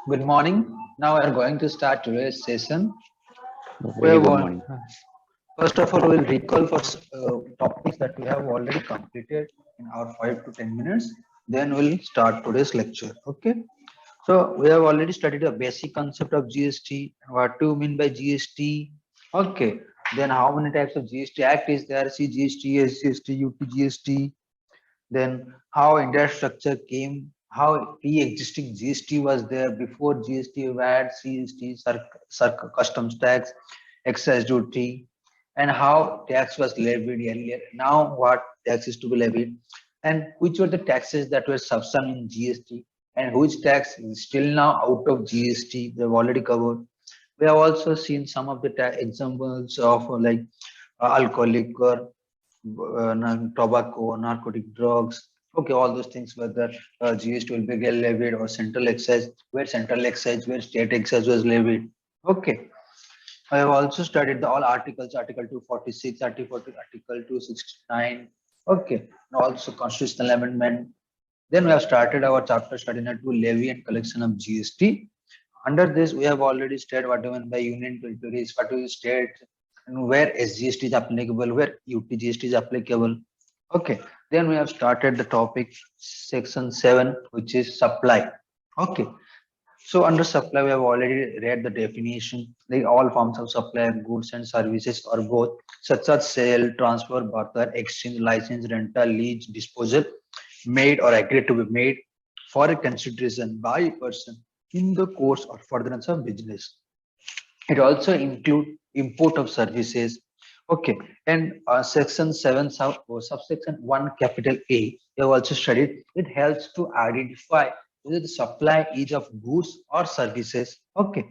Good morning. Now we are going to start today's session. We Very have good all, morning. first of all, we will recall for topics that we have already completed in our 5 to 10 minutes. Then we'll start today's lecture. Okay. So we have already studied the basic concept of GST. What do you mean by GST? Okay. Then how many types of GST Act is there? CGST, SGST, UTGST. Then how India structure came, how pre-existing GST was there before GST, VAT, CST, customs tax, excise duty, and how tax was levied earlier. Now what tax is to be levied, and which were the taxes that were subsumed in GST, and which tax is still now out of GST. We've already covered. We have also seen some of the examples of like alcohol, liquor, tobacco, narcotic drugs. Okay, all those things whether GST will be levied or central excise, where state excise was levied. Okay, I have also studied the all articles, Article 246, Article 269. Okay, and also constitutional amendment. Then we have started our chapter study to levy and collection of GST. Under this, we have already stated what we mean by union territories, what we state, and where SGST is applicable, where UTGST is applicable. Okay, then we have started the topic section 7, which is supply. Okay, so under supply, we have already read the definition. Like all forms of supply of goods and services or both, such as sale, transfer, barter, exchange, license, rental, lease, disposal, made or agreed to be made for a consideration by a person in the course or furtherance of business. It also include import of services. Okay, and section 7 subsection 1 capital A, we have also studied. It helps to identify whether the supply is of goods or services. Okay,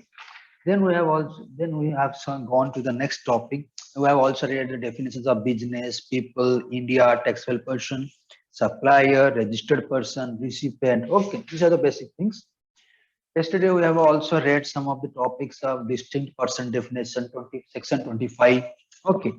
then we have gone to the next topic. We have also read the definitions of business, people, India, taxable person, supplier, registered person, recipient. Okay, these are the basic things. Yesterday, we have also read some of the topics of distinct person definition, section 25. Okay.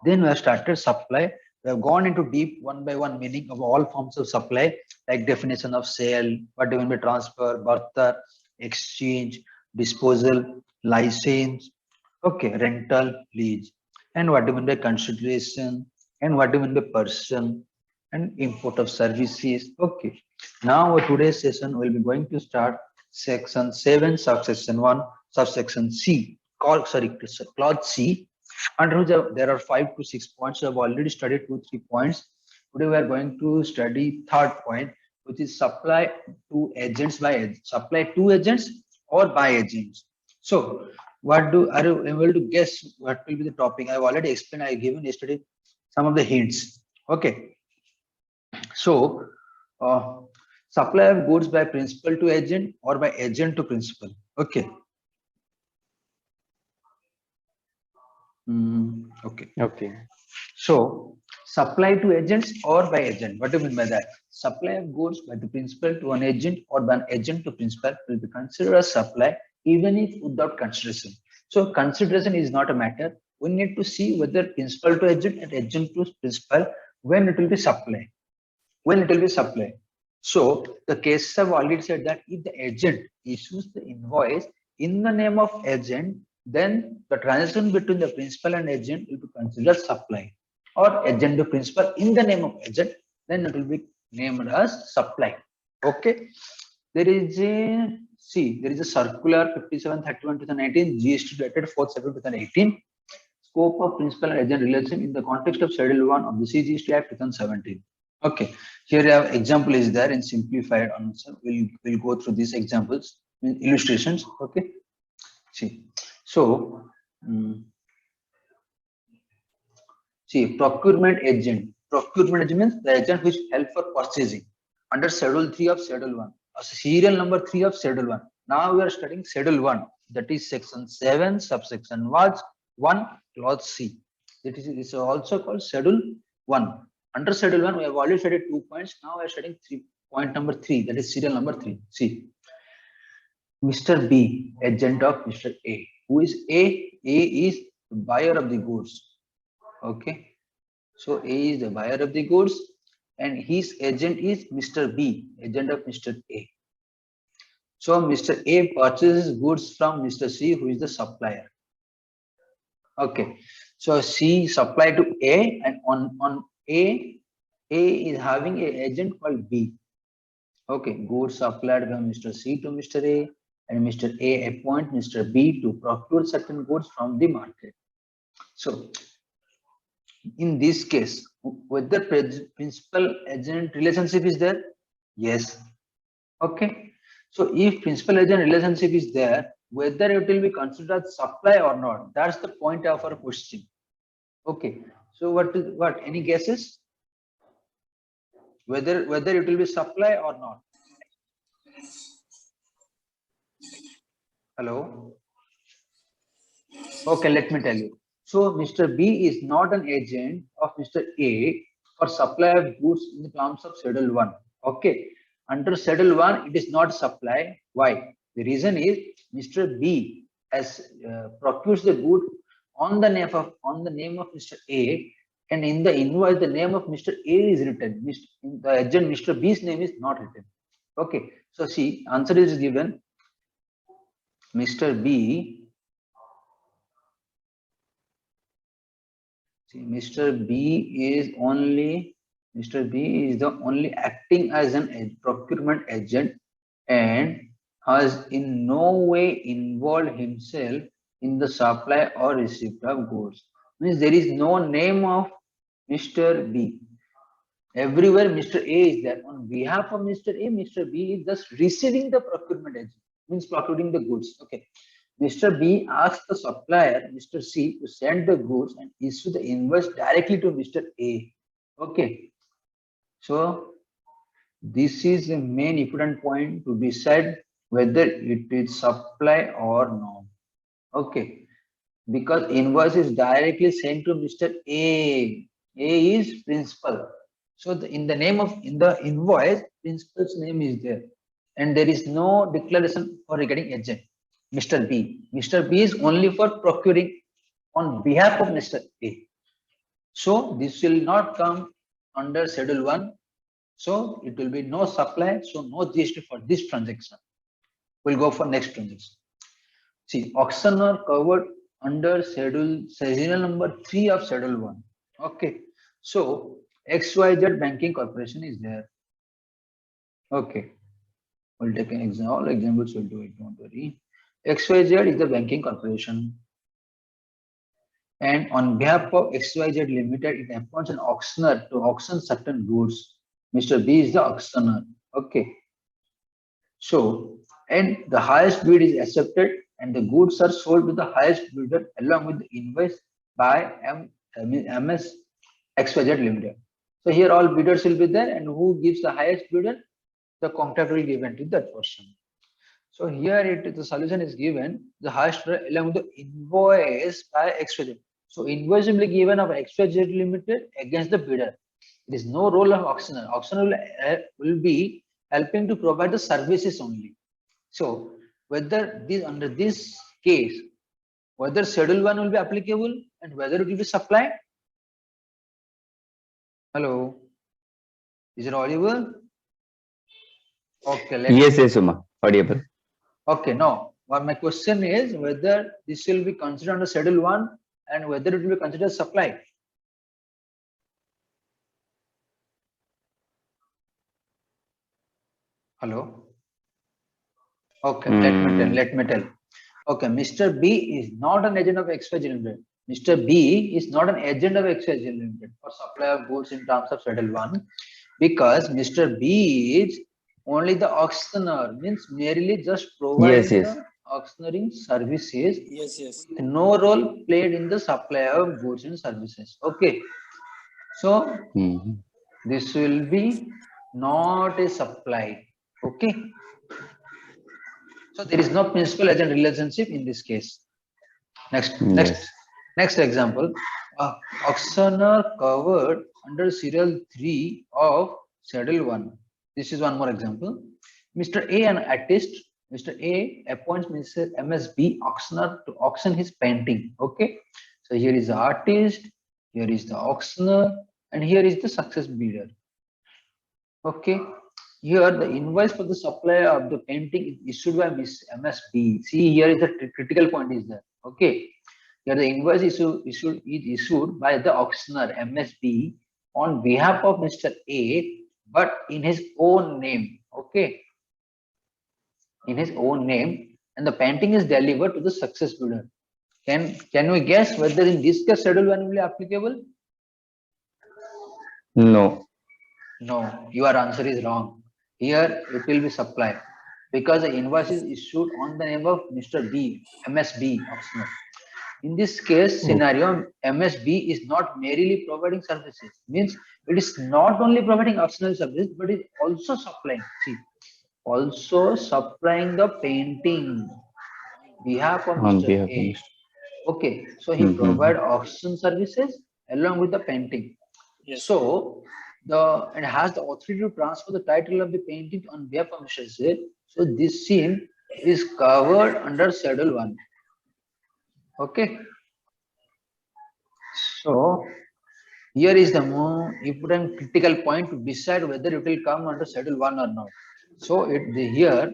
Then we have started supply. We have gone into deep one by one meaning of all forms of supply, like definition of sale, what do you mean by transfer, barter, exchange, disposal, license, okay, rental, lease, and what do you mean by consideration, and what do you mean by person, and import of services. Okay. Now, today's session will be going to start section 7, subsection 1, subsection C, clause C, under which there are 5 to 6 points. We have already studied 2-3 points. Today we are going to study third point, which is supply to agents supply to agents or by agents. So, are you able to guess what will be the topic? I have already explained. I have given yesterday some of the hints. Okay. So, supply of goods by principal to agent or by agent to principal. Okay. Okay. Okay. So, supply to agents or by agent. What do you mean by that? Supply of goods by the principal to an agent or by an agent to principal will be considered as supply even if without consideration. So, consideration is not a matter. We need to see whether principal to agent and agent to principal when it will be supply. When it will be supply. So the cases have already said that if the agent issues the invoice in the name of agent, then the transaction between the principal and agent will be considered supply, or agent to principal in the name of agent, then it will be named as supply. Okay. There is a circular 5731/2019 GST dated 4/7/2018, scope of principal and agent relation in the context of Schedule 1 of the CGST Act 2017. Okay, here you have example is there in simplified answer. We'll go through these examples, illustrations. Okay, see. So, see, procurement agent. Procurement agent means the agent which help for purchasing under Schedule 3 of Schedule 1, serial number 3 of Schedule 1. Now we are studying Schedule 1, that is section 7, subsection 1, clause C. It is also called Schedule 1. Under Schedule 1, we have already studied 2 points. Now we are studying point number 3, that is serial number 3. See, Mr. B, agent of Mr. A. Who is A? A is the buyer of the goods. Okay. So A is the buyer of the goods. and his agent is Mr. B, agent of Mr. A. So Mr. A purchases goods from Mr. C, who is the supplier. Okay. So C supply to A, and on A is having an agent called B. Okay, goods supplied by Mr. C to Mr. A, and Mr. A appoint Mr. B to procure certain goods from the market. So in this case, whether principal agent relationship is there? Yes. Okay. So if principal agent relationship is there, whether it will be considered as supply or not, that's the point of our question. Okay. So what any guesses? Whether it will be supply or not? Hello. Okay, let me tell you. So Mr. B is not an agent of Mr. A for supply of goods in the terms of Schedule 1. Okay. Under Schedule 1, it is not supply. Why? The reason is Mr. B has procures the good on the name of Mr. A, and in the invoice the name of Mr. A is written. The agent Mr. B's name is not written. Okay. So see, answer is given. Mr. B. See, Mr. B is the only acting as an procurement agent and has in no way involved himself in the supply or receipt of goods. Means there is no name of Mr. B. Everywhere Mr. A is there. On behalf of Mr. A, Mr. B is just receiving the procurement agent, means procuring the goods. Okay. Mr. B asks the supplier, Mr. C, to send the goods and issue the invoice directly to Mr. A. Okay. So this is the main important point to decide whether it is supply or not. Okay. Because invoice is directly sent to Mr. A. A is principal. So in the invoice, principal's name is there. And there is no declaration for regarding agent. Mr. B. Mr. B is only for procuring on behalf of Mr. A. So this will not come under Schedule 1. So it will be no supply. So no GST for this transaction. We'll go for next transaction. See, auctioneer covered under schedule number 3 of Schedule 1. Okay. So XYZ Banking Corporation is there. Okay. We'll take an example. All examples will do it. Don't worry. XYZ is the banking corporation, and on behalf of XYZ Limited, it appoints an auctioneer to auction certain goods. Mr. B is the auctioneer. Okay. So, and the highest bid is accepted, and the goods are sold to the highest bidder along with the invoice by MS XYZ Limited. So here all bidders will be there, and who gives the highest bidder? The contract will be given to that person. So here the solution is given the highest along with the invoice by XYZ. So invoice will be given of XYZ Limited against the bidder. It is no role of auctioneer. Auctioneer will be helping to provide the services only. So whether this under this case, whether Schedule 1 will be applicable and whether it will be supplied. Hello, is it audible? Okay. Yes, Uma, audible. Okay, no. Well, my question is whether this will be considered under Schedule 1 and whether it will be considered supply. Hello. Okay, let me tell. Okay, Mr. B is not an agent of XYZ Limited. Mr. B is not an agent of XYZ Limited for supply of goods in terms of Schedule 1 because Mr. B is only the auctioneer, means merely just providing the auctioneering services. Yes. With no role played in the supply of goods and services. Okay. So this will be not a supply. Okay. So there is no principal agent relationship in this case. Next example. Auctioneer covered under serial 3 of Schedule 1. This is one more example. Mr. A, an artist, Mr. A appoints Mr. MSB auctioneer to auction his painting. Okay. So here is the artist, here is the auctioneer, and here is the success bidder. Okay. Here the invoice for the supply of the painting is issued by Miss MSB. See, here is the critical point is there. Okay. Here the invoice is issued by the auctioneer MSB on behalf of Mr. A, but in his own name. Okay. In his own name, and the painting is delivered to the success bidder. Can we guess whether in this case schedule 1 will be applicable? No. No, your answer is wrong. Here it will be supply because the invoice is issued on the name of Mr. B, MSB auctioneer. In this case scenario, MSB is not merely providing services. Means it is not only providing optional service, but it also supplying. See, also supplying the painting on behalf of On Mr. behalf of A. Mr. Okay, so he Mm-hmm. provide auction services along with the painting. Yes. So the and has the authority to transfer the title of the painting on behalf of Mr. Z. So this scene is covered under Schedule 1. Okay. So here is the more important critical point to decide whether it will come under Schedule 1 or not. So here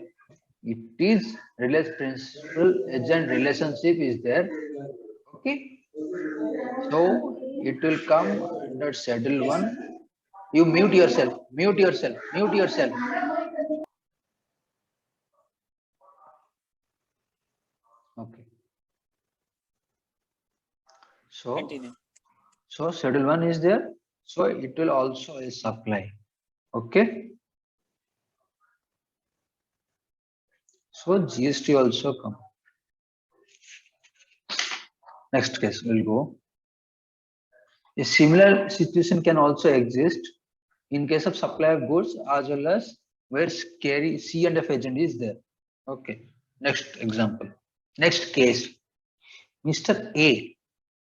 it is principal agent relationship is there. Okay. So it will come under Schedule 1. You mute yourself, mute yourself, mute yourself. Okay. So, Continue. so schedule 1 is there. So it will also is supply. Okay. So GST also come. Next case we'll go. A similar situation can also exist in case of supply of goods as well as where carry C and F agent is there. Okay. Next example. Next case. Mr. A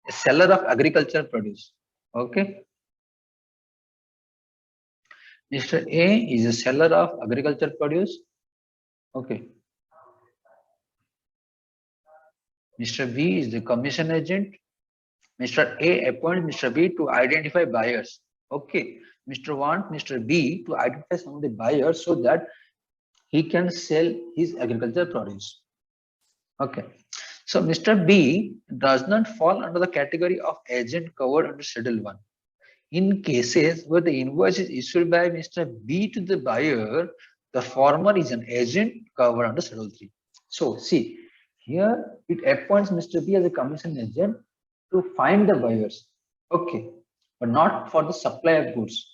seller of agricultural produce. Okay. Mr. A is a seller of agricultural produce. Okay. Mr. B is the commission agent. Mr. A appoints Mr. B to identify buyers. Okay. Mr. wants Mr. B to identify some of the buyers so that he can sell his agricultural produce. Okay. So Mr. B does not fall under the category of agent covered under Schedule 1. In cases where the invoice is issued by Mr. B to the buyer, the former is an agent covered under Schedule 3. So see, here it appoints Mr. B as a commission agent to find the buyers. Okay, but not for the supply of goods.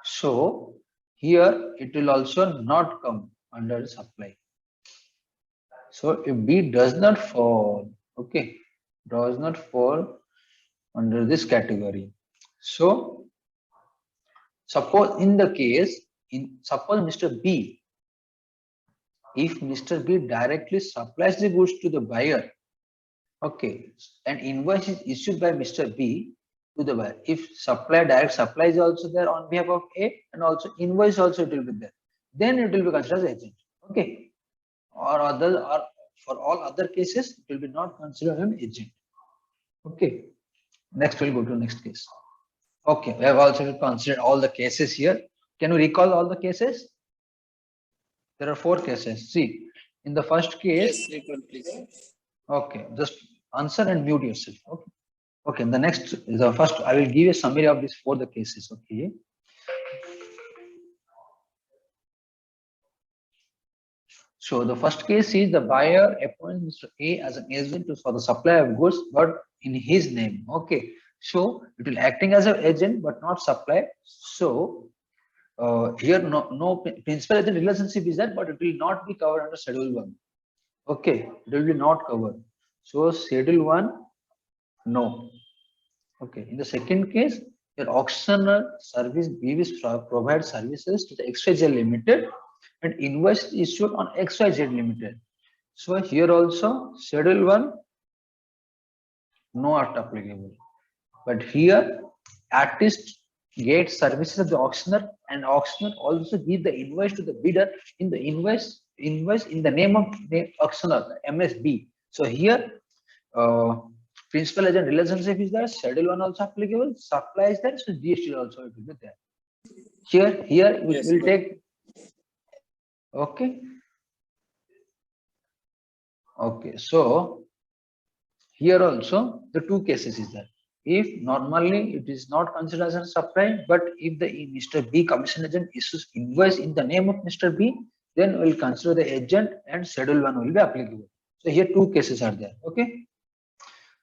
So here it will also not come under supply. So if B does not fall, okay, does not fall under this category. So suppose in the case, suppose Mr. B, if Mr. B directly supplies the goods to the buyer, okay, and invoice is issued by Mr. B to the buyer. If direct supply is also there on behalf of A and also invoice also it will be there, then it will be considered as agent. Okay, or for all other cases it will be not considered an agent. Okay, next we'll go to next case. Okay, we have also considered all the cases here. Can you recall all the cases? There are 4 cases. See, in the first case. Yes, recall please. Okay, just answer and mute yourself. Okay. Okay, the first, I will give a summary of these 4 the cases. Okay. So the first case is the buyer appoints Mr. A as an agent for the supply of goods, but in his name. Okay. So it will acting as an agent, but not supply. So here no principal agent relationship is that, but it will not be covered under Schedule 1. Okay, it will be not covered. So Schedule 1, no. Okay. In the second case, your auctioneer service provides services to the XYZ Limited and invoice issued on XYZ Limited. So here also Schedule 1, not applicable. But here artist gets services of the auctioneer and auctioneer also give the invoice to the bidder in the invoice in the name of the auctioneer MSB. So here principal agent relationship is there, Schedule 1 also applicable, supply is there, so GST also it will be there. Here we Yes, will but take. Okay. Okay. So here also the two cases is there. If normally it is not considered as a supply, but if the Mr. B commission agent issues invoice in the name of Mr. B, then we'll consider the agent and schedule 1 will be applicable. So here two cases are there. Okay.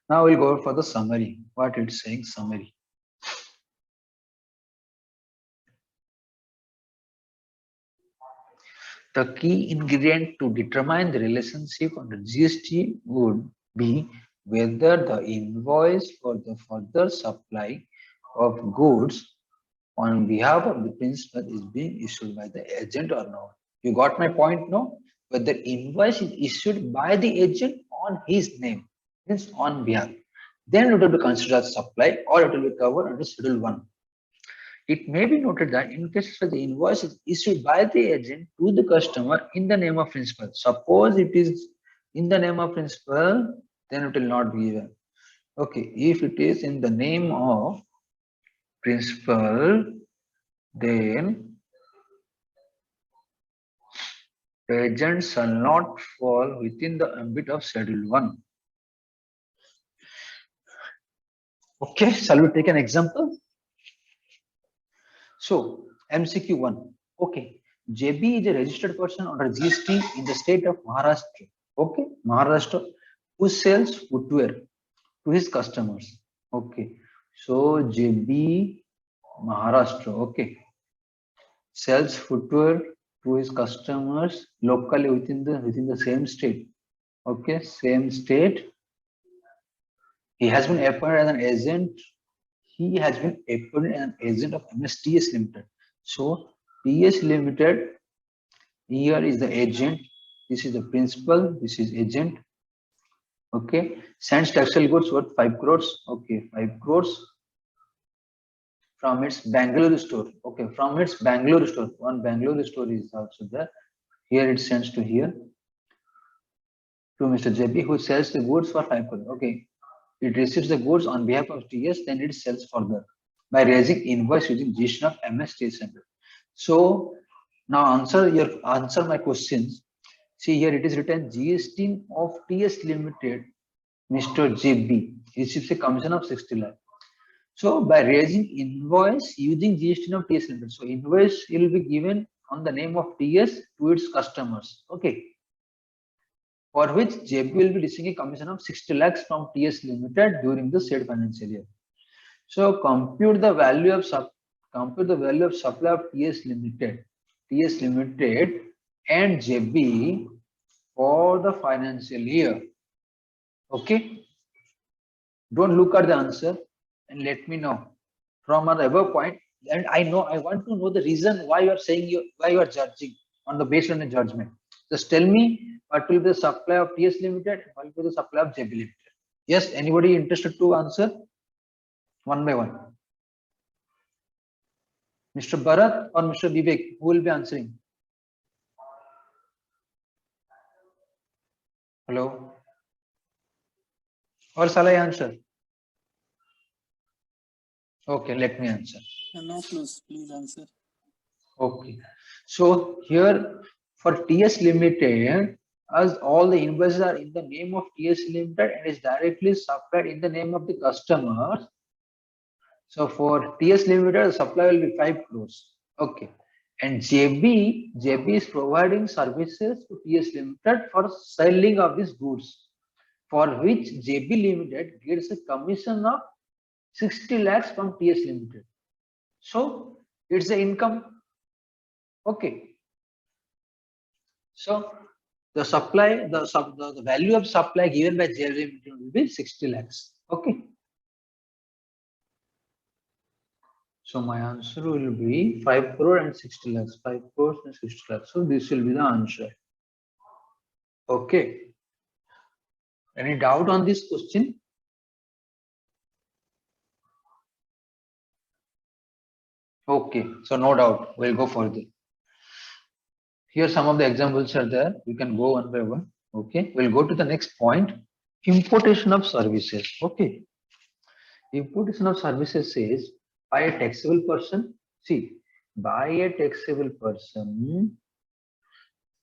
Now we'll go for the summary. What it's saying summary. The key ingredient to determine the relationship on the GST would be whether the invoice for the further supply of goods on behalf of the principal is being issued by the agent or not. You got my point, no? Whether invoice is issued by the agent on his name, means on behalf. Then it will be considered as supply or it will be covered under Schedule 1. It may be noted that in cases where the invoice is issued by the agent to the customer in the name of principal, suppose it is in the name of principal, then it will not be given. Okay, if it is in the name of principal, then agent shall not fall within the ambit of Schedule 1. Okay, shall we take an example? So, MCQ 1. Okay, JB is a registered person under GST in the state of Maharashtra. Okay, Maharashtra, who sells footwear to his customers. Okay, so JB Maharashtra, okay, sells footwear to his customers locally within the same state. Okay, same state. He has been appointed as an agent. He has been appointed as an agent of MSTS Limited. So TS Limited, here is the agent. This is the principal. This is agent. Okay. Sends textile goods worth 5 crores. Okay, 5 crores from its Bangalore store. Okay, from its Bangalore store. One Bangalore store is also there. Here it sends to here to Mr. JP, who sells the goods for 5 crores. Okay, it receives the goods on behalf of TS, then it sells further by raising invoice using GST of MS TS. So now answer my questions. See here it is written GST of TS Limited, Mr. JB receives a commission of 60 lakh. So by raising invoice using GST of TS Limited, so invoice will be given on the name of TS to its customers. Okay, for which JB will be receiving a commission of 60 lakhs from TS Limited during the said financial year. So compute the value of supply of TS Limited and JB for the financial year. Okay. Don't look at the answer and let me know from our above point. And I want to know the reason why you are saying why you are judging on the based on the judgment. Just tell me what will be the supply of TS Limited and what will be the supply of JB Limited. Yes, anybody interested to answer? One by one. Mr. Bharat or Mr. Vivek, who will be answering? Hello? Or shall I answer? Okay, let me answer. no, please answer. Okay. So here for TS Limited, as all the invoices are in the name of TS Limited and is directly supplied in the name of the customers. So for TS Limited, the supply will be 5 crores. Okay. And JB is providing services to TS Limited for selling of these goods, for which JB Limited gets a commission of 60 lakhs from TS Limited. So it's the income. Okay. So the supply, the value of supply given by JB Limited will be 60 lakhs. Okay. So my answer will be 5 crore and 60 lakhs. 5 crores and 60 lakhs. So this will be the answer. Okay. Any doubt on this question? Okay. So no doubt. We'll go further. Here some of the examples are there. We can go one by one. Okay. We'll go to the next point. Importation of services. Okay. Importation of services says by a taxable person. See, by a taxable person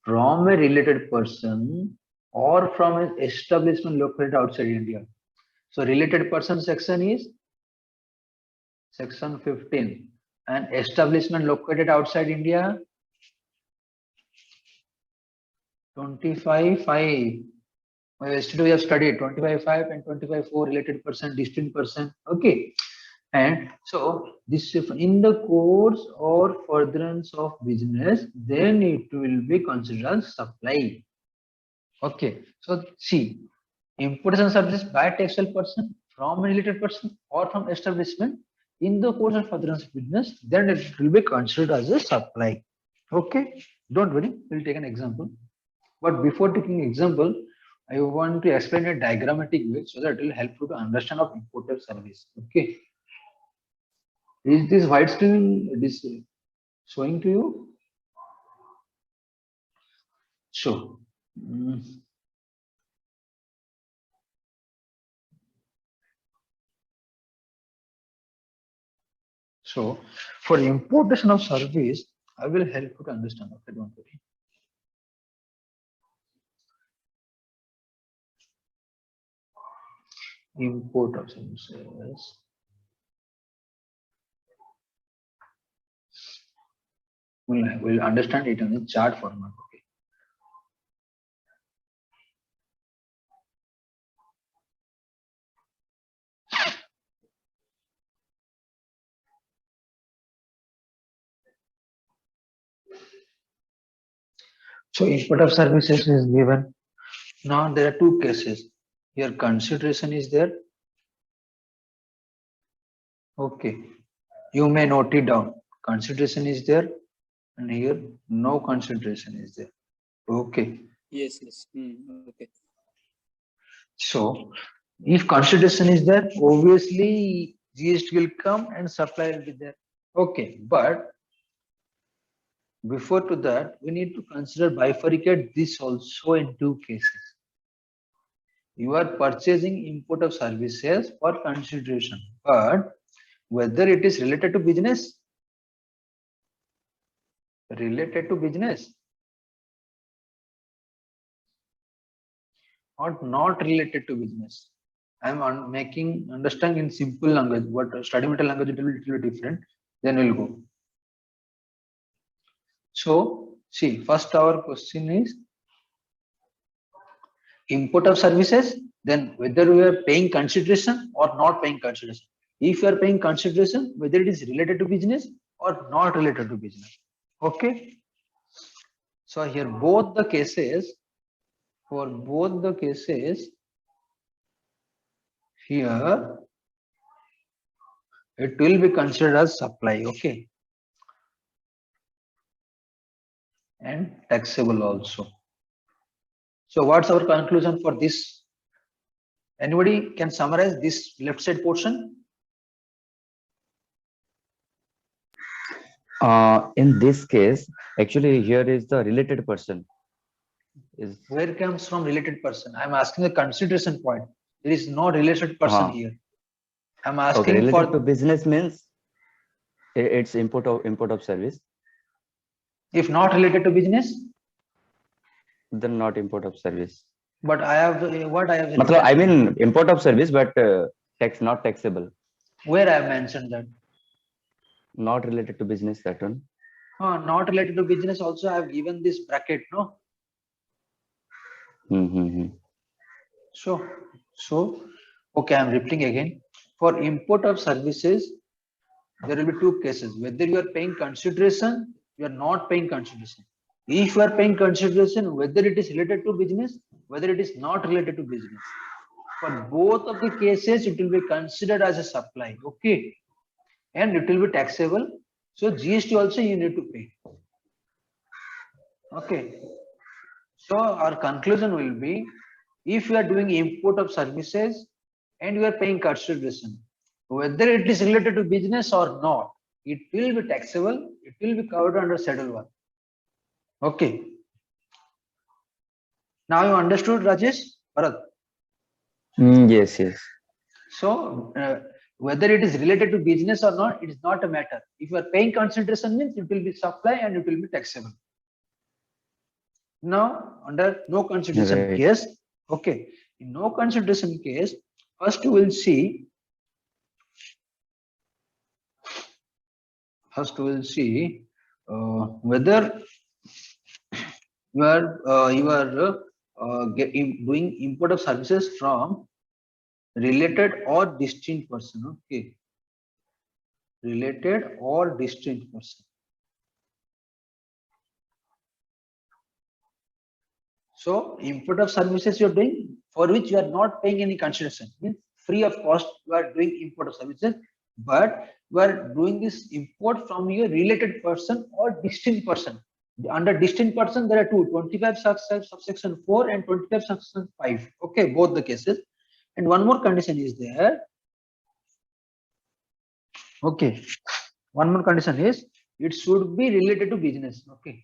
from a related person or from an establishment located outside India. So related person section is section 15 and establishment located outside India 25(5). Yesterday we have studied 25(5) and 25(4) related person, distinct person. Okay. And so this if in the course or furtherance of business, then it will be considered as supply. Okay. So see, importation services by taxable person from a related person or from establishment in the course of furtherance of business, then it will be considered as a supply. Okay. Don't worry, we'll take an example. But before taking example, I want to explain a diagrammatic way so that it will help you to understand of imported service. Okay. Is this white screen this showing to you? Sure. So for importation of service, I will help you to understand. Okay, don't worry. Import of services. We'll understand it in the chart format. Okay. So import of services is given. Now there are two cases. Here consideration is there. Okay. You may note it down. Consideration is there, and here no consideration is there. Okay. Yes, yes. Okay. So if consideration is there, obviously GST will come and supply will be there. Okay, but before to that, we need to consider bifurcate this also in two cases. You are purchasing import of services for consideration, but whether it is related to business, or not related to business. I'm making understand in simple language. What study material language it will be little different. Then we'll go. So see, first our question is import of services. Then whether we are paying consideration or not paying consideration. If you are paying consideration, whether it is related to business or not related to business. Okay. So here both the cases, for both the cases, here it will be considered as supply. Okay. And taxable also. So what's our conclusion for this? Anybody can summarize this left side portion? In this case, actually here is the related person. Is Where comes from related person? I'm asking the consideration point. There is no related person here. I'm okay, asking related to for business means it's import of service. if not related to business, Then not import of service. but I have what I have. I mean import of service, but tax not taxable. Where I have mentioned that. Not related to business, that one. Not related to business. Also, I have given this bracket. No. So okay, I'm repeating again. For import of services, there will be two cases. Whether you are paying consideration, you are not paying consideration. If you are paying consideration, whether it is related to business, whether it is not related to business. For both of the cases, it will be considered as a supply. Okay. And it will be taxable. So GST also you need to pay. Okay. So our conclusion will be, if you are doing import of services and you are paying consideration, whether it is related to business or not, it will be taxable. It will be covered under Schedule 1. Okay. Now you understood, Rajesh? Bharat? Yes. So Whether it is related to business or not, it is not a matter. If you are paying consideration means it will be supply and it will be taxable. Now, under no consideration Right. case, okay, in no consideration case, first we will see, whether doing import of services from related or distinct person. Okay, related or distinct person. So import of services you are doing for which you are not paying any consideration, means free of cost you are doing import of services, but you are doing this import from your related person or distinct person. Under distinct person there are two, 25 subsection 4 and 25 subsection 5. Okay, both the cases. And one more condition is there. Okay, one more condition is it should be related to business. Okay,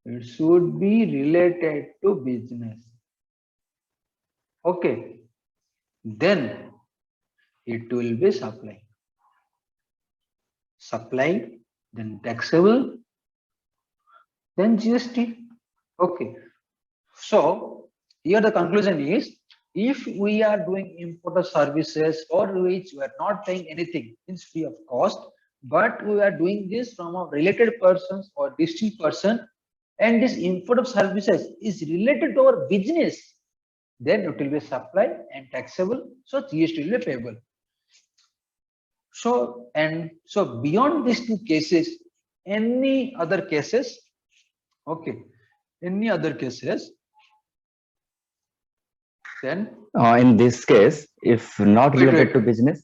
it should be related to business. Okay, then it will be supply. Supply, then taxable, then GST. Okay, so here the conclusion is, if we are doing import of services for which we are not paying anything, means free of cost, but we are doing this from a related persons or distinct person, and this import of services is related to our business, then it will be supply and taxable, so GST will be payable. So, and so beyond these two cases, any other cases, okay, any other cases, then In this case, if not Wait, related wait. to business,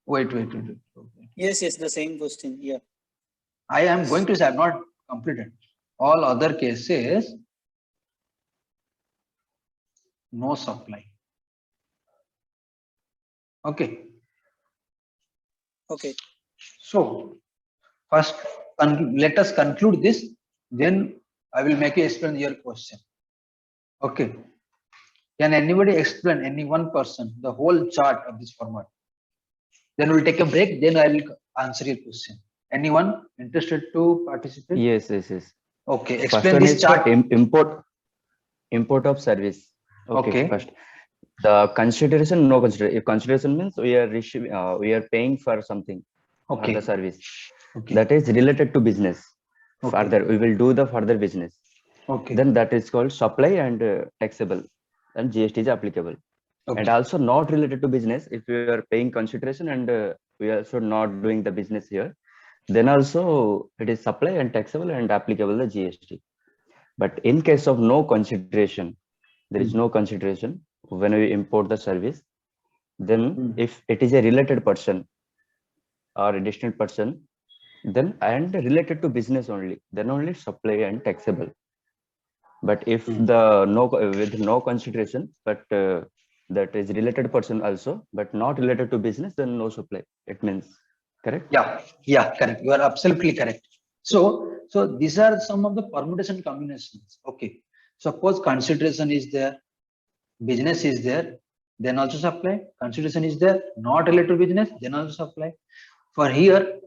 wait. Okay. Yes, the same question. Yeah. I am going to say I have not completed. All other cases, no supply. Okay. Okay. So first, let us conclude this. Then I will make you explain your question. Okay. Can anybody explain, any one person, the whole chart of this format? Then we'll take a break. Then I will answer your question. Anyone interested to participate? yes. Okay. First Explain one this is for chart. import of service. Okay. First, the consideration, no consideration. If consideration means we are paying for something, for Okay. the service Okay. that is related to business. Okay. Further, we will do the further business. Okay. Then that is called supply and taxable, and GST is applicable. And Okay. also not related to business, if we are paying consideration and we are also not doing the business here, then also it is supply and taxable and applicable the GST. But in case of no consideration, there is no consideration when we import the service. Then if it is a related person or a distant person, then and related to business only, then only supply and taxable. But if the no with no consideration, but that is related person also, but not related to business, then no supply. It means correct. Yeah, correct. You are absolutely correct. So these are some of the permutation combinations. Okay. Suppose consideration is there, business is there, then also supply. Consideration is there, not related to business, then also supply. For here,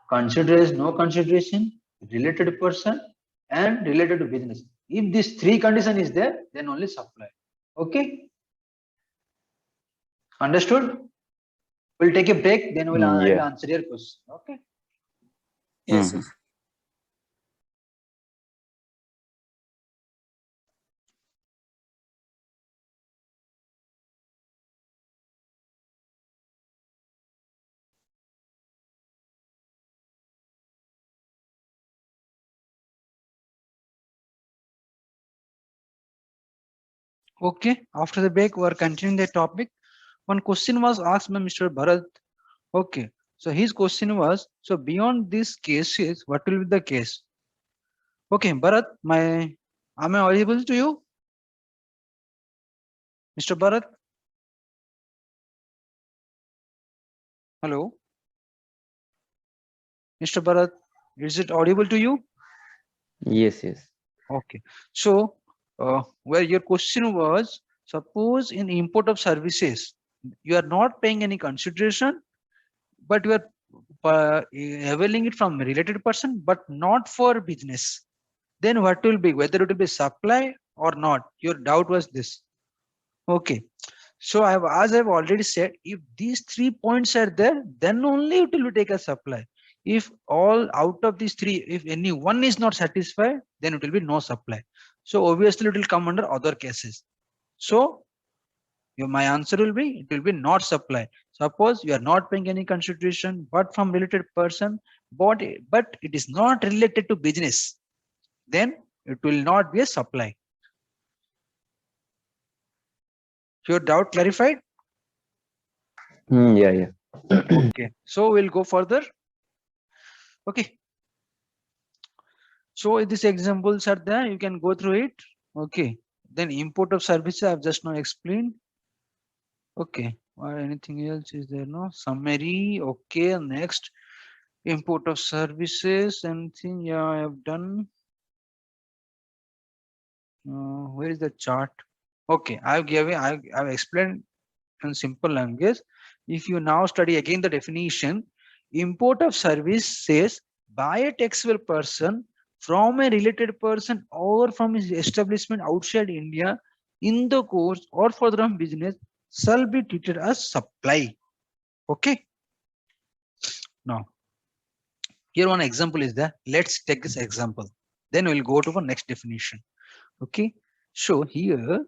consideration, no consideration, related person, and related to business. If this three condition is there, then only supply. Okay. Understood? We'll take a break, then I will Yeah. answer your question. Okay. Yes. Mhm. Okay, after the break, we are continuing the topic. One question was asked by Mr. Bharat. Okay, so his question was, so beyond these cases, what will be the case? Okay, Bharat, am I audible to you? Mr. Bharat? Hello? Mr. Bharat, is it audible to you? Yes. Okay, so where your question was, Suppose in import of services, you are not paying any consideration, but you are availing it from a related person, but not for business. Then what will be, whether it will be supply or not? Your doubt was this. Okay. So as I've already said, if these 3 points are there, then only it will take a supply. If all out of these 3, if any one is not satisfied, then it will be no supply. So obviously it will come under other cases. So my answer will be, it will be not supply. Suppose you are not paying any consideration, but from related person, but it is not related to business, then it will not be a supply. Your doubt clarified? Yeah. Okay, so we'll go further. Okay. So these examples are there, you can go through it. Okay. Then import of services I've just now explained. Okay. Or anything else is there? No summary. Okay. Next, import of services. Anything? Yeah, I have done. Where is the chart? Okay, I've explained in simple language. If you now study again the definition, import of service says by a taxable person from a related person or from his establishment outside India in the course or for the business shall be treated as supply. Okay. Now, here one example is there. Let's take this example. Then we'll go to the next definition. Okay. So here,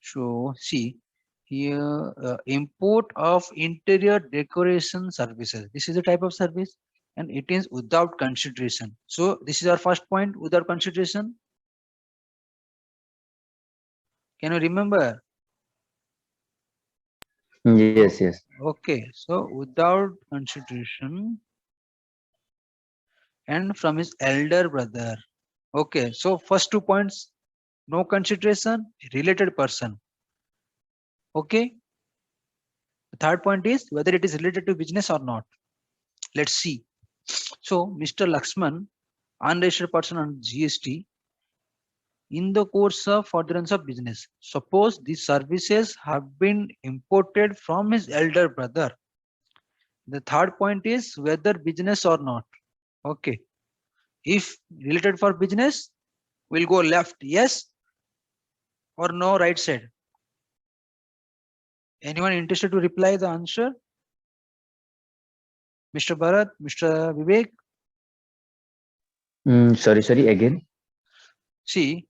so see here, import of interior decoration services. This is a type of service and it is without consideration. So this is our first point, without consideration. Can you remember? Yes. Okay, so without consideration and from his elder brother. Okay, so first 2 points, no consideration, related person. Okay. The third point is whether it is related to business or not. Let's see. So Mr. Lakshman, unregistered person on GST, in the course of furtherance of business. Suppose these services have been imported from his elder brother. The third point is whether business or not. Okay. If related for business, we'll go left, yes or no, right side. Anyone interested to reply the answer? Mr. Bharat, Mr. Vivek? Sorry, again. See,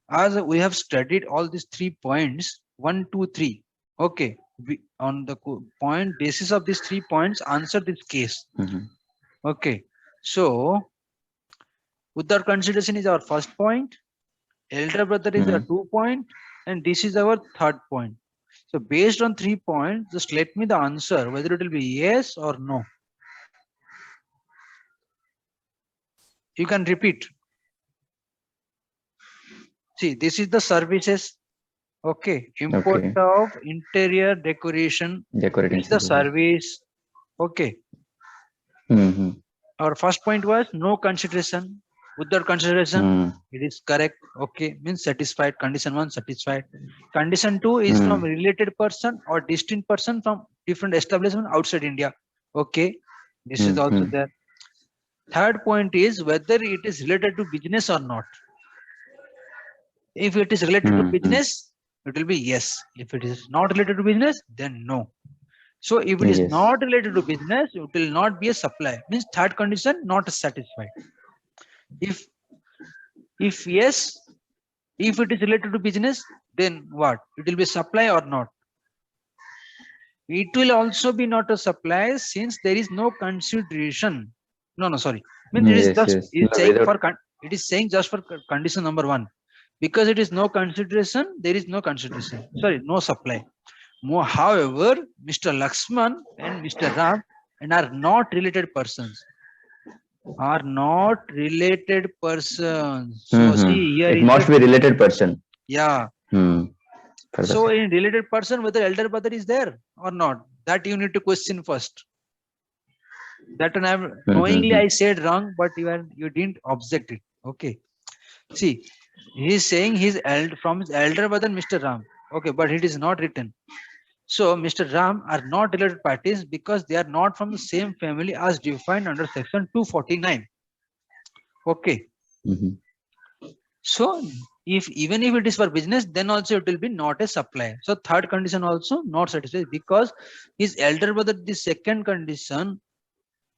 as we have studied all these 3 points, 1, 2, 3. Okay. On the point basis of these 3 points, answer this case. Okay. So, without consideration is our first point. Elder brother is our 2 point. And this is our third point. So, based on 3 points, just let me the answer, whether it will be yes or no. You can repeat. See, this is the services. Okay. Import of interior decoration. Decorating This is the service. Okay. Our first point was no consideration. Without consideration, it is correct. Okay, means satisfied. Condition 1 satisfied. Condition 2 is from related person or distinct person from different establishment outside India. Okay, this is also there. Third point is whether it is related to business or not. If it is related to business, it will be yes. If it is not related to business, then no. So if it is not related to business, it will not be a supply. Means third condition not satisfied. If yes, if it is related to business, then what? It will be supply or not? It will also be not a supply since there is no consideration. No, sorry. Means it is just it is saying just for condition number 1. Because it is no consideration, there is no consideration. Sorry, no supply. However, Mr. Lakshman and Mr. Ram and are not related persons. Are not related persons. So see here it must be related person. Yeah. So in related person, whether elder brother is there or not, that you need to question first. That one knowingly I said wrong, but you didn't object it. Okay. See, he is saying from his elder brother, Mr. Ram. Okay, but it is not written. So, Mr. Ram are not related parties because they are not from the same family as defined under section 249. Okay. Mhm. So, even if it is for business, then also it will be not a supply. So, third condition also not satisfied because his elder brother, the second condition,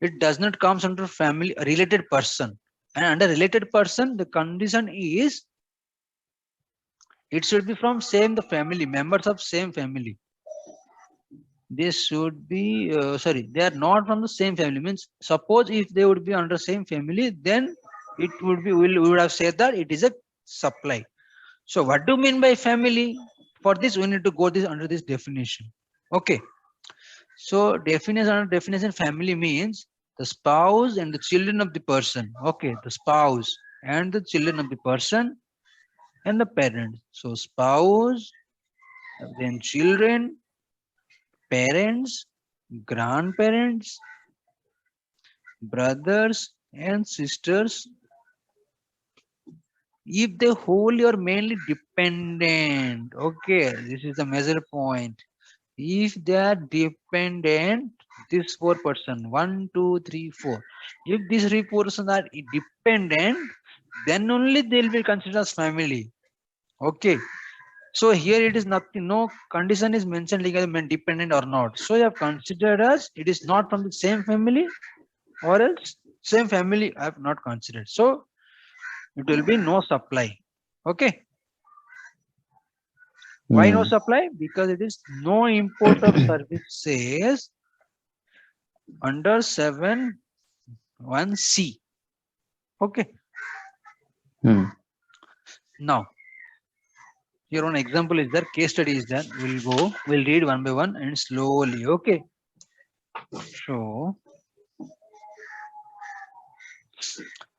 it does not comes under family related person. And under related person, the condition is it should be from same the family, members of same family. This should be sorry, they are not from the same family. Means suppose if they would be under same family, then it would be we would have said that it is a supply. So what do you mean by family? For this, we need to go this under this definition. Okay. So definition family means the spouse and the children of the person. Okay, the spouse and the children of the person and the parents. So spouse, then children, parents, grandparents, brothers and sisters. If they wholly or mainly dependent, okay, this is the major point. If they are dependent, this 4%, 1, 2, 3, 4. If these 3 persons are dependent, then only they will be considered as family. Okay. So here it is nothing, no condition is mentioned legally dependent or not. So you have considered as it is not from the same family or else same family I have not considered. So it will be no supply. Okay. Why no supply? Because it is no import of services under 7(1)(c). Okay. Now, here one example is there, case study is there. We'll read one by one and slowly. Okay. So,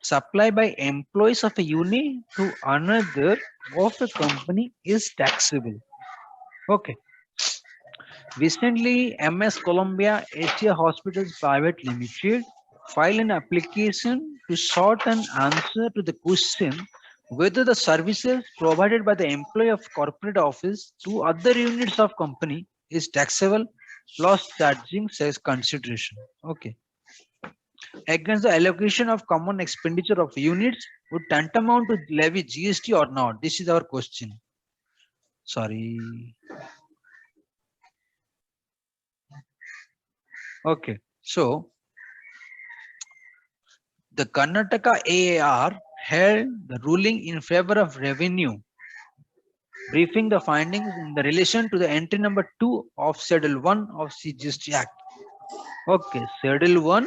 supply by employees of a unit to another of a company is taxable. Okay. Recently, MS Columbia Asia Hospitals Private Limited filed an application to sought an answer to the question whether the services provided by the employee of corporate office to other units of company is taxable plus charging says consideration. Okay. Against the allocation of common expenditure of units would tantamount to levy GST or not? This is our question. Sorry. Okay. So the Karnataka AAR held the ruling in favor of revenue, briefing the findings in the relation to the entry number 2 of Schedule 1 of CGST Act. Okay, Schedule 1,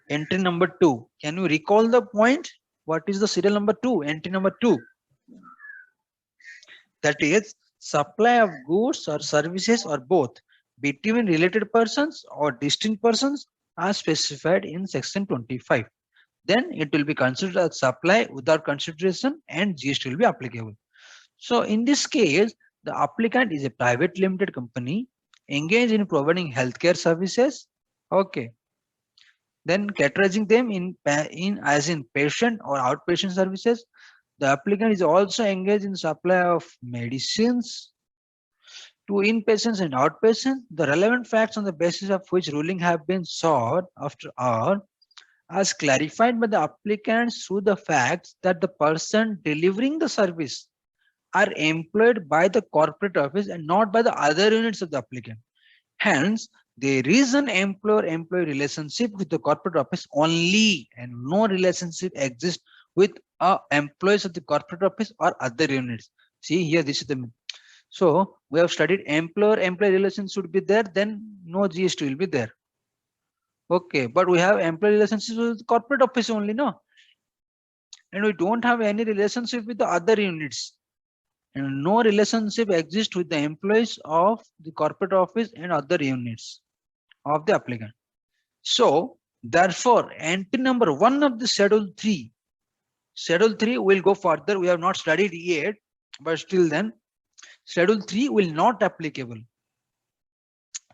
entry number 2. Can you recall the point? What is the serial number 2? Entry number 2. That is supply of goods or services or both between related persons or distinct persons as specified in section 25. Then it will be considered as supply without consideration and GST will be applicable. So in this case, the applicant is a private limited company engaged in providing healthcare services. Okay. Then categorizing them in as in patient or outpatient services. The applicant is also engaged in supply of medicines to inpatients and outpatients. The relevant facts on the basis of which ruling have been sought after are as clarified by the applicants through the facts that the person delivering the service are employed by the corporate office and not by the other units of the applicant. Hence, there is an employer-employee relationship with the corporate office only and no relationship exists with employees of the corporate office or other units. See here, this is the so we have studied employer-employee relations should be there, then no GST will be there. Okay, but we have employee relationships with corporate office only, no? And we don't have any relationship with the other units. And no relationship exists with the employees of the corporate office and other units of the applicant. So, therefore, entry number 1 of the Schedule 3. Schedule 3 will go further. We have not studied yet, but still then, Schedule 3 will not applicable.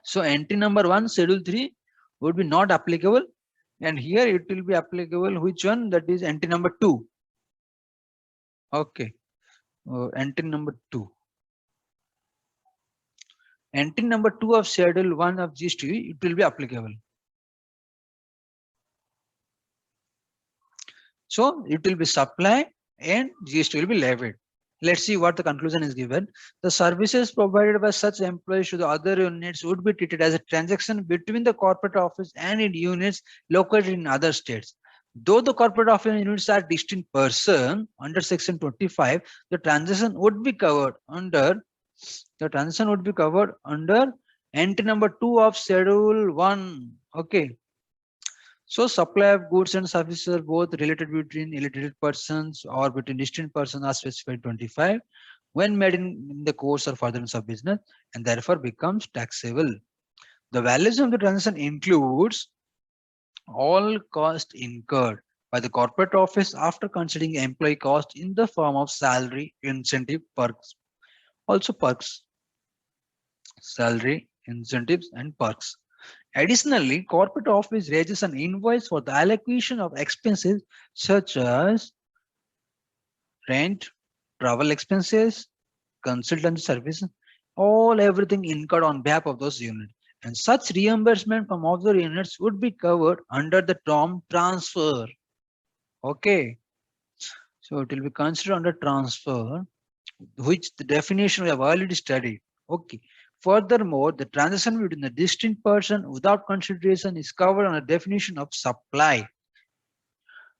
So, entry number 1, Schedule 3 would be not applicable. And here it will be applicable which one? That is entry number 2. Okay. Entry number 2. Entry number 2 of schedule 1 of GST, it will be applicable. So it will be supply and GST will be levied. Let's see what the conclusion is given. The services provided by such employees to the other units would be treated as a transaction between the corporate office and its units located in other states. Though the corporate office units are distinct person under section 25, the transaction would be covered under entry number 2 of schedule 1. Okay. So supply of goods and services are both related between related persons or between distinct persons as specified 25 when made in the course or furtherance of business and therefore becomes taxable. The valuation of the transaction includes all costs incurred by the corporate office after considering employee cost in the form of salary, incentive, perks. Also perks, salary, incentives and perks. Additionally, corporate office raises an invoice for the allocation of expenses such as rent, travel expenses, consultancy services, everything incurred on behalf of those units. And such reimbursement from other units would be covered under the term transfer. Okay. So it will be considered under transfer, which the definition we have already studied. Okay. Furthermore, the transaction between the distinct person without consideration is covered under definition of supply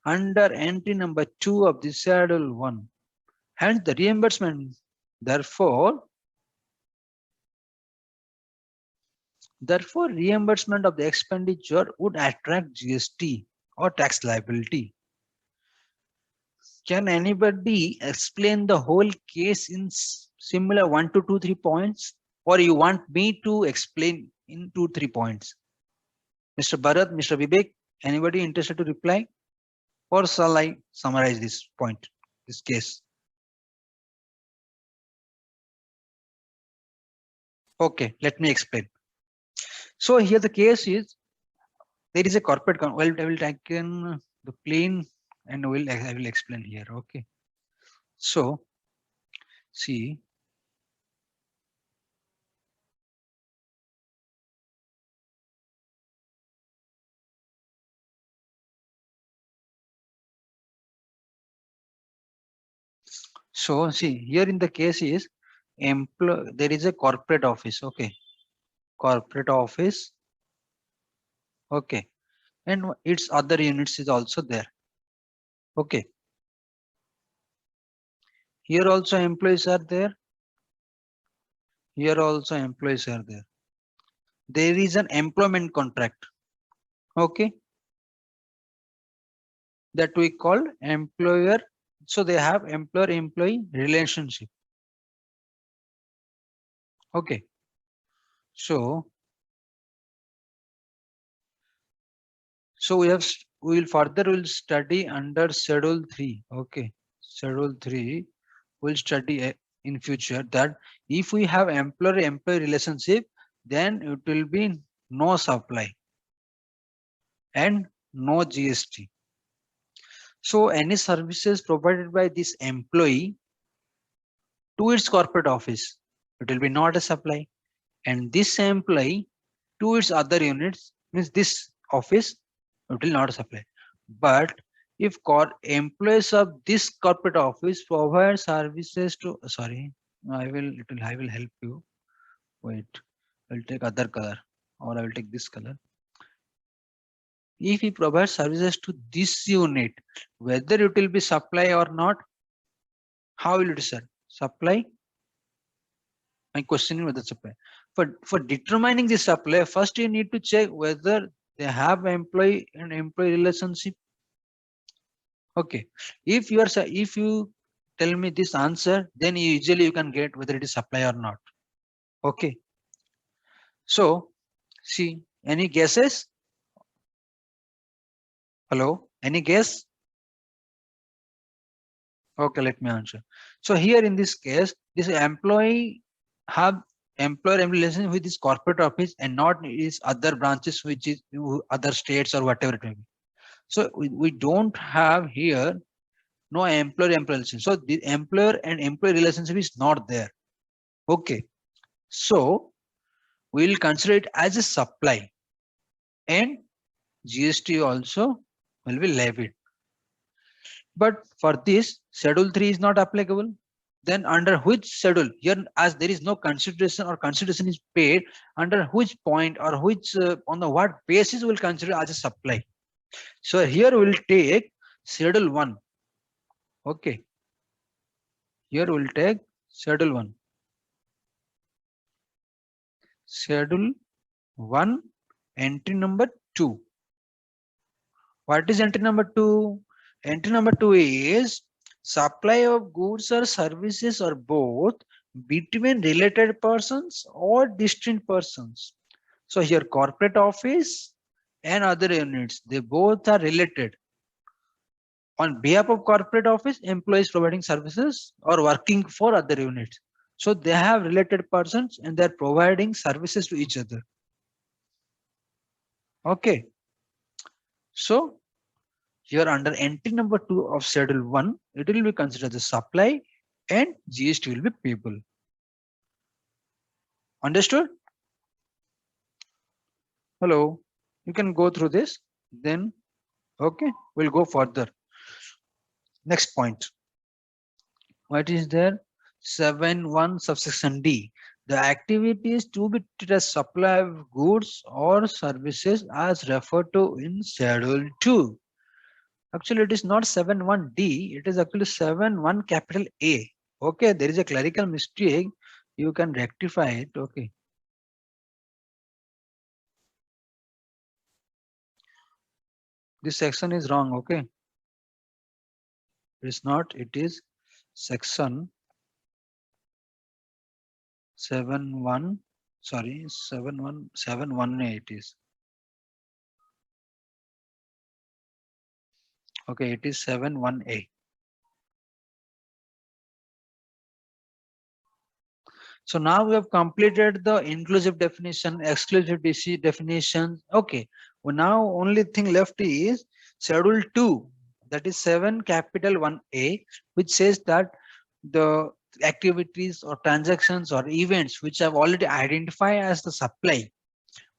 under entry number 2 of the schedule 1. Hence, the reimbursement, therefore, reimbursement of the expenditure would attract GST or tax liability. Can anybody explain the whole case in similar 1 to 2, 3 points? Or you want me to explain in 2, 3 points? Mr. Bharat, Mr. Vivek, anybody interested to reply? Or shall I summarize this point, this case? Okay, let me explain. So here the case is, there is a corporate, well, I will take in the plain and I will explain here. Okay. So see, here in the case is there is a corporate office. Okay. Corporate office. Okay. And its other units is also there. Okay. Here also employees are there. Here also employees are there. There is an employment contract. Okay. That we call employer. So they have employer-employee relationship. Okay. So we will further study under schedule 3. Okay. Schedule 3 will study in future that if we have employer-employee relationship, then it will be no supply and no GST. So any services provided by this employee to its corporate office, it will be not a supply, and this employee to its other units, means this office, it will not supply. But if employees of this corporate office provide services to, I will help you. Wait, I'll take other color or I will take this color. If he provides services to this unit, whether it will be supply or not, how will it be supply? My question is whether supply. For determining the supply, first you need to check whether they have employee and employee relationship. Okay. If you tell me this answer, then usually you can get whether it is supply or not. Okay. So see, any guesses? Hello, any guess? Okay, let me answer. So here in this case, this employee have employer relationship with this corporate office and not his other branches, which is other states or whatever it may be. So we don't have here no employer-employee relationship. So the employer and employee relationship is not there. Okay. So we will consider it as a supply and GST also will be levied. But for this, schedule 3 is not applicable. Then under which schedule here, as there is no consideration or consideration is paid, under which point or which on the what basis will consider as a supply. So here we'll take schedule 1. Okay. Here we'll take schedule 1. Schedule 1, entry number 2. What is entry number 2? Entry number 2 is supply of goods or services or both between related persons or distinct persons. So here corporate office and other units, they both are related. On behalf of corporate office, employees providing services or working for other units. So they have related persons and they're providing services to each other. Okay. So here under entry number 2 of schedule 1, it will be considered as supply and GST will be payable. Understood? Hello, you can go through this, then okay, we'll go further. Next point. What is there? 7.1 subsection D. The activities to be treated as supply of goods or services as referred to in schedule 2. Actually, it is not 7.1D, it is actually 7.1 capital A. Okay, there is a clerical mistake. You can rectify it. Okay. This section is wrong. Okay. It is not, it is section 7.1, sorry, 7.1 it is. Okay, it is 7.1A. So now we have completed the inclusive definition, exclusive definition. Okay, well now only thing left is schedule 2, that is 7 capital 1A, which says that the activities or transactions or events which have already identified as the supply,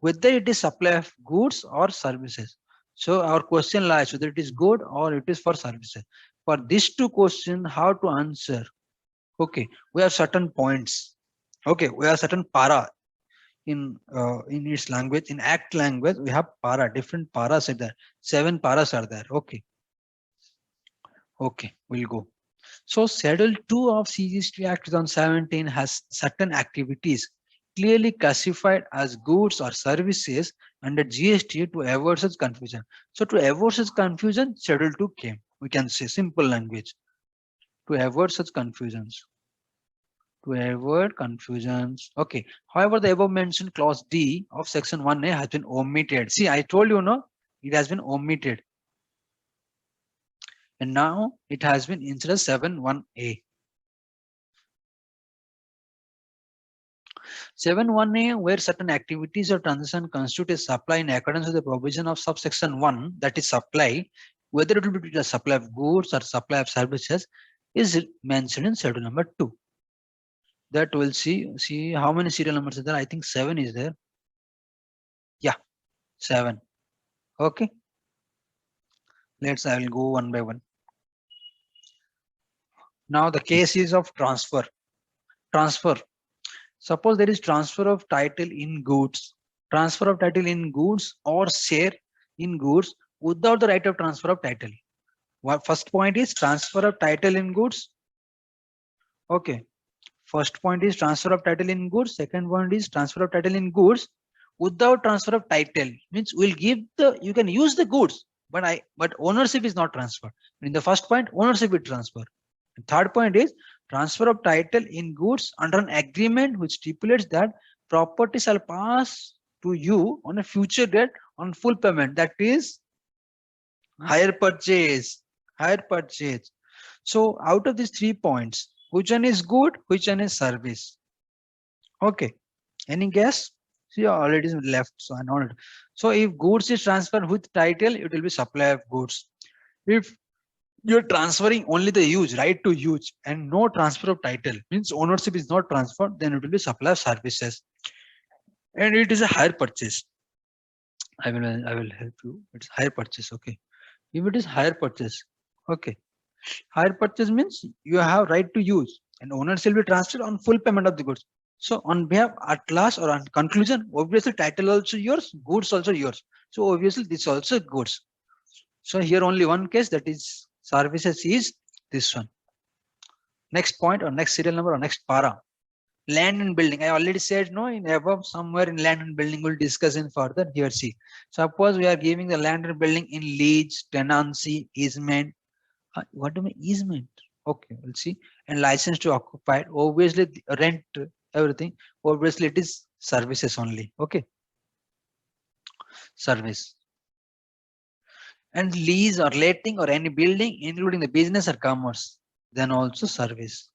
whether it is supply of goods or services. So our question lies whether it is good or it is for services. For these two questions, how to answer? Okay, we have certain points. Okay, we have certain para in its language. In act language, we have para, different paras are there. 7 paras are there. Okay. Okay, we'll go. So schedule 2 of CGST Act 2017 has certain activities clearly classified as goods or services under GST to avoid such confusion. So to avoid such confusion, schedule 2 came. We can say simple language. To avoid such confusions. To avoid confusions. Okay. However, the above mentioned clause D of section 1A has been omitted. See, I told you, no, it has been omitted. And now it has been instead of 7.1A. 7.1A, where certain activities or transaction constitute a supply in accordance with the provision of subsection 1, that is supply, whether it will be a supply of goods or supply of services, is mentioned in schedule number 2. That we'll see how many serial numbers are there. I think 7 is there. Yeah, 7. Okay. I will go one by one. Now the case is of transfer. Transfer. Suppose there is transfer of title in goods. Transfer of title in goods or share in goods without the right of transfer of title. What first point is transfer of title in goods. Okay. First point is transfer of title in goods. Second point is transfer of title in goods without transfer of title. Means we'll give you can use the goods, but ownership is not transferred. In the first point, ownership is transferred. The third point is transfer of title in goods under an agreement which stipulates that property shall pass to you on a future date on full payment. That is hire purchase. Hire purchase. So out of these 3 points, which one is good, which one is service? Okay. Any guess? See, already left. So I know it. So if goods is transferred with title, it will be supply of goods. If You're transferring only the use, right to use, and no transfer of title. Means ownership is not transferred, then it will be supply of services. And it is a hire purchase. I will help you. It's hire purchase. Okay. If it is hire purchase, okay. Hire purchase means you have right to use and ownership will be transferred on full payment of the goods. So on behalf at last or on conclusion, obviously title also yours, goods also yours. So obviously this also goods. So here only one case, that is services, is this one. Next point or next serial number or next para. Land and building. I already said no, in above somewhere in land and building we'll discuss in further. Here see. Suppose we are giving the land and building in lease, tenancy, easement. What do you mean easement? Okay, we'll see. And license to occupy. Obviously the rent, everything. Obviously it is services only. Okay. Service. And lease or letting or any building, including the business or commerce, then also service.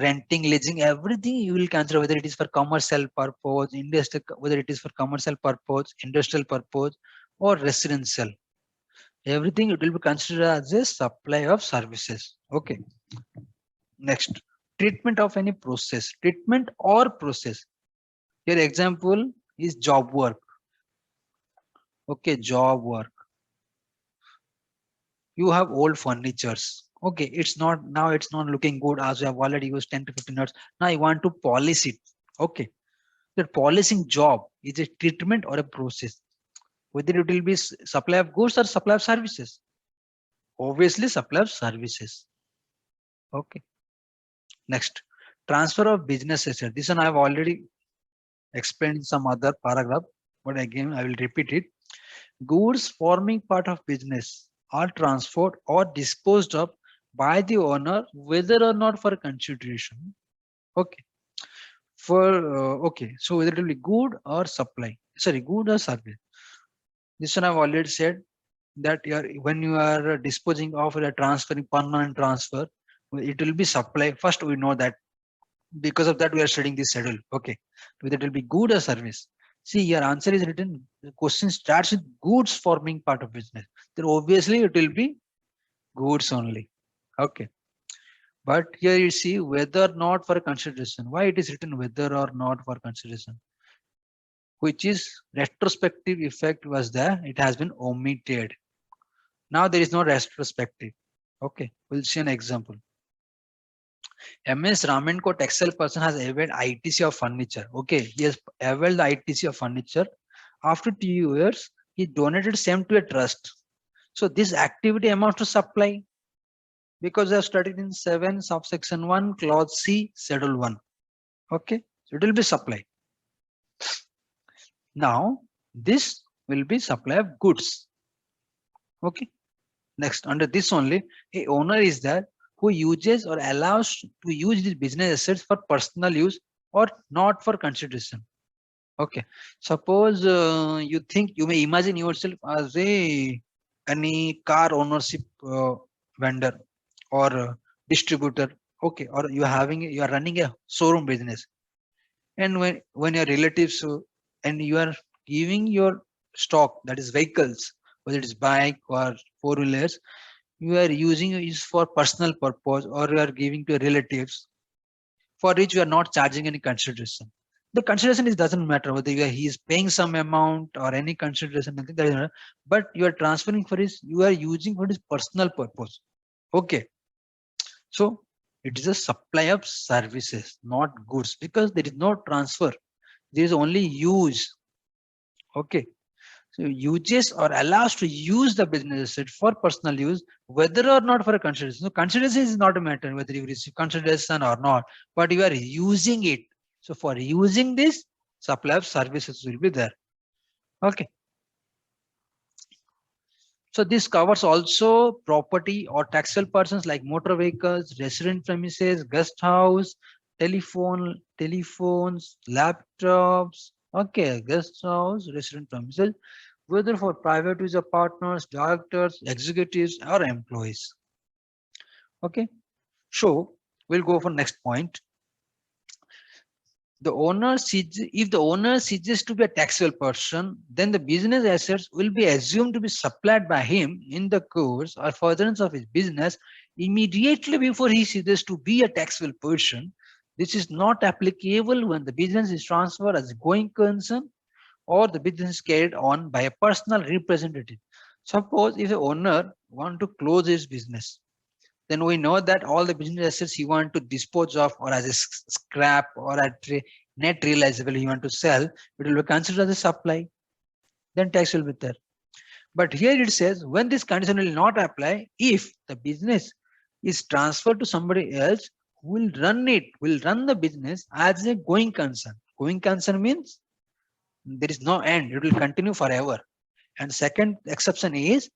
Renting, leasing, everything you will consider, whether it is for commercial purpose, industrial, whether it is for commercial purpose, industrial purpose, or residential. Everything it will be considered as a supply of services. Okay. Next, treatment of any process, treatment or process. Here example is job work. Okay, job work. You have old furnitures. Okay, it's not now, it's not looking good as you have already used 10 to 15 minutes. Now you want to polish it. Okay, the polishing job is a treatment or a process. Whether it will be supply of goods or supply of services. Obviously supply of services. Okay. Next, transfer of business asset. This one I have already explained in some other paragraph, but again I will repeat it. Goods forming part of business are transferred or disposed of by the owner, whether or not for consideration. Okay. Okay, so whether it will be good or supply, sorry, good or service. This one I've already said that when you are disposing of or transferring, permanent transfer, it will be supply. First we know that, because of that we are studying this schedule. Okay, whether it will be good or service. See, your answer is written, the question starts with goods forming part of business, then obviously it will be goods only. Okay, but here you see whether or not for consideration. Why it is written whether or not for consideration? Which is retrospective effect was there, it has been omitted. Now there is no retrospective. Okay, we'll see an example. MS Ramenko textile person has availed ITC of furniture. Okay, he has availed the ITC of furniture. After 2 years, he donated same to a trust. So this activity amounts to supply, because they have studied in 7 subsection 1 clause C schedule 1. Okay, so it will be supply. Now this will be supply of goods. Okay, next, under this only, a owner is there who uses or allows to use these business assets for personal use or not for consideration. Okay, suppose you think, you may imagine yourself as any car ownership vendor or distributor. Okay, or you are running a showroom business, and when your relatives and you are giving your stock, that is vehicles, whether it is bike or four-wheelers, you are using is for personal purpose, or you are giving to relatives, for which you are not charging any consideration. The consideration is doesn't matter whether he is paying some amount or any consideration, nothing, that is not, but you are transferring for his, you are using for his personal purpose. Okay, so it is a supply of services, not goods, because there is no transfer, there is only use. Okay, so uses or allows to use the business asset for personal use, whether or not for a consideration. So consideration is not a matter whether you receive consideration or not, but you are using it. So for using this, supply of services will be there. Okay. So this covers also property or taxable persons like motor vehicles, resident premises, guest house, telephones, laptops. Okay, guest house, resident premises, whether for private use of partners, directors, executives, or employees. Okay, so we'll go for next point. the owner if the owner ceases to be a taxable person, then the business assets will be assumed to be supplied by him in the course or furtherance of his business immediately before he ceases to be a taxable person. This is not applicable when the business is transferred as a going concern or the business is carried on by a personal representative. Suppose if the owner want to close his business, then we know that all the business assets he want to dispose of or as a scrap or at net realizable he want to sell, it will be considered as a supply. Then tax will be there. But here it says when this condition will not apply if the business is transferred to somebody else who will run the business as a going concern. Going concern means there is no end, it will continue forever. And second exception is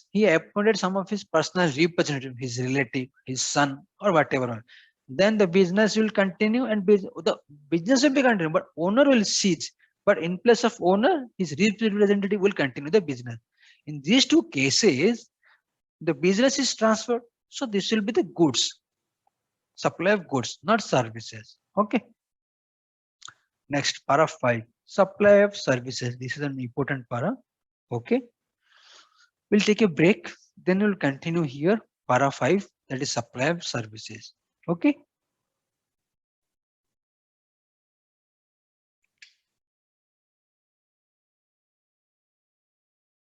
he appointed some of his personal representative, his relative, his son, or whatever. Then the business will continue and the business will be continued, but owner will cease. But in place of owner, his representative will continue the business. In these two cases, the business is transferred. So this will be the goods, supply of goods, not services. Okay. Next, para 5, supply of services. This is an important para. Okay. We'll take a break, then we'll continue here, para 5, that is supply of services. Okay.